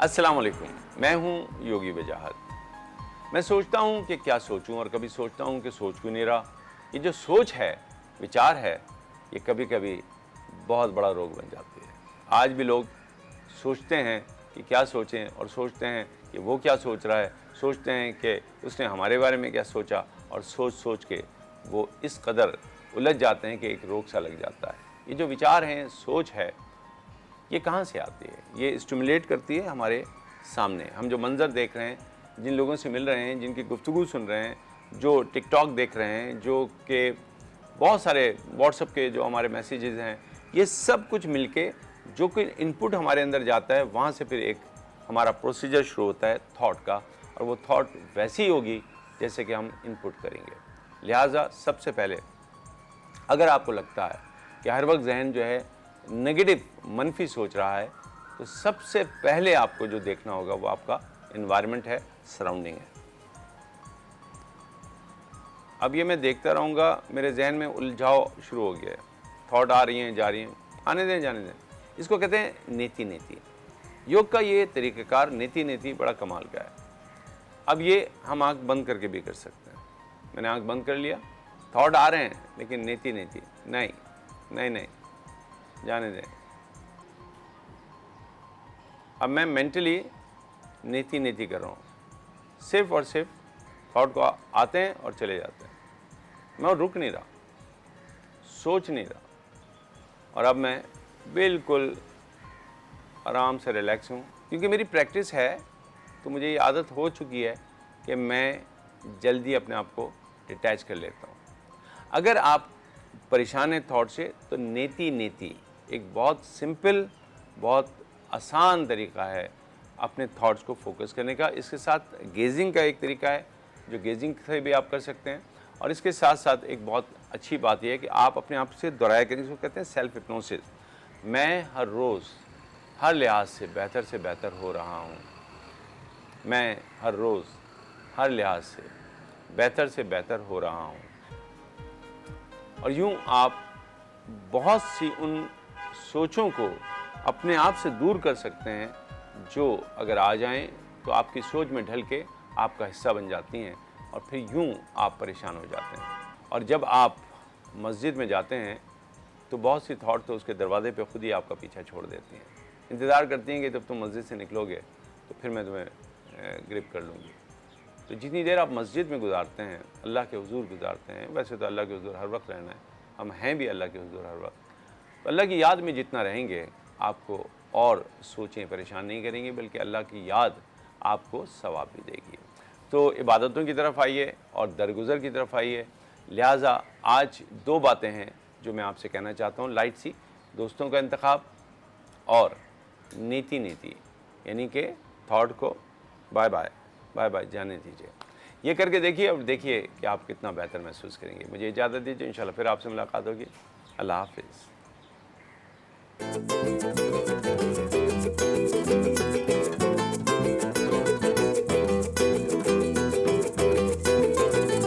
अस्सलाम वालेकुम, मैं हूँ योगी वजाहत। मैं सोचता हूँ कि क्या सोचूं और कभी सोचता हूँ कि सोच क्यों नहीं रहा। ये जो सोच है, विचार है, ये कभी कभी बहुत बड़ा रोग बन जाती है। आज भी लोग सोचते हैं कि क्या सोचें और सोचते हैं कि वो क्या सोच रहा है, सोचते हैं कि उसने हमारे बारे में क्या सोचा, और सोच सोच के वो इस कदर उलझ जाते हैं कि एक रोग सा लग जाता है। ये जो विचार हैं, सोच है, ये कहाँ से आती है? ये स्टिमुलेट करती है हमारे सामने। हम जो मंज़र देख रहे हैं, जिन लोगों से मिल रहे हैं, जिनकी गुफ्तगू सुन रहे हैं, जो टिकटॉक देख रहे हैं, जो कि बहुत सारे व्हाट्सएप के जो हमारे मैसेजेस हैं, ये सब कुछ मिलके जो कोई इनपुट हमारे अंदर जाता है, वहाँ से फिर एक हमारा प्रोसीजर शुरू होता है थॉट का, और वो थॉट वैसी होगी जैसे कि हम इनपुट करेंगे। लिहाजा सबसे पहले अगर आपको लगता है कि हर वक्त जहन जो है नेगेटिव, मनफी सोच रहा है, तो सबसे पहले आपको जो देखना होगा वो आपका एनवायरनमेंट है, सराउंडिंग है। अब ये मैं देखता रहूँगा, मेरे जहन में उलझाव शुरू हो गया है, थॉट आ रही हैं, जा रही हैं, आने दें, जाने दें। इसको कहते हैं नीति नीति। योग का ये तरीक़ाकार नीति नीति बड़ा कमाल का है। अब ये हम आँख बंद करके भी कर सकते हैं। मैंने आँख बंद कर लिया, थॉट आ रहे हैं, लेकिन नीति नीति नहीं, नहीं नहीं, जाने दें। अब मैं मेंटली नीति नीति कर रहा हूँ, सिर्फ और सिर्फ थॉट को आते हैं और चले जाते हैं। मैं रुक नहीं रहा, सोच नहीं रहा, और अब मैं बिल्कुल आराम से रिलैक्स हूँ, क्योंकि मेरी प्रैक्टिस है। तो मुझे ये आदत हो चुकी है कि मैं जल्दी अपने आप को डिटैच कर लेता हूँ। अगर आप परेशान हैं थॉट से, तो नीति नीति एक बहुत सिंपल, बहुत आसान तरीका है अपने थॉट्स को फोकस करने का। इसके साथ गेजिंग का एक तरीका है, जो गेजिंग से भी आप कर सकते हैं। और इसके साथ साथ एक बहुत अच्छी बात यह है कि आप अपने आप से दोहराया करें, जिसको कहते हैं सेल्फ हिप्नोसिस। मैं हर रोज़ हर लिहाज से बेहतर हो रहा हूँ। मैं हर रोज़ हर लिहाज से बेहतर हो रहा हूँ। और यूँ आप बहुत सी उन सोचों को अपने आप से दूर कर सकते हैं, जो अगर आ जाएं तो आपकी सोच में ढल के आपका हिस्सा बन जाती हैं, और फिर यूँ आप परेशान हो जाते हैं। और जब आप मस्जिद में जाते हैं तो बहुत सी थॉट तो उसके दरवाजे पे खुद ही आपका पीछा छोड़ देती हैं, इंतज़ार करती हैं कि जब तुम मस्जिद से निकलोगे तो फिर मैं तुम्हें ग्रिप कर लूँगी। तो जितनी देर आप मस्जिद में गुजारते हैं, अल्लाह के हुजूर गुजारते हैं, वैसे तो अल्लाह के हुजूर हर वक्त रहना है, हम हैं भी अल्लाह के हुजूर हर वक्त, तो अल्लाह की याद में जितना रहेंगे, आपको और सोचें परेशान नहीं करेंगी, बल्कि अल्लाह की याद आपको सवाब भी देगी। तो इबादतों की तरफ आइए और दरगुजर की तरफ आइए। लिहाजा आज दो बातें हैं जो मैं आपसे कहना चाहता हूँ, लाइट सी, दोस्तों का इंतखाब और नीति नीति, यानी कि थॉट को बाय बाय जाने दीजिए। ये करके देखिए और देखिए कि आप कितना बेहतर महसूस करेंगे। मुझे इजाज़त दीजिए, इंशाल्लाह फिर आपसे मुलाकात होगी। अल्लाह हाफिज़।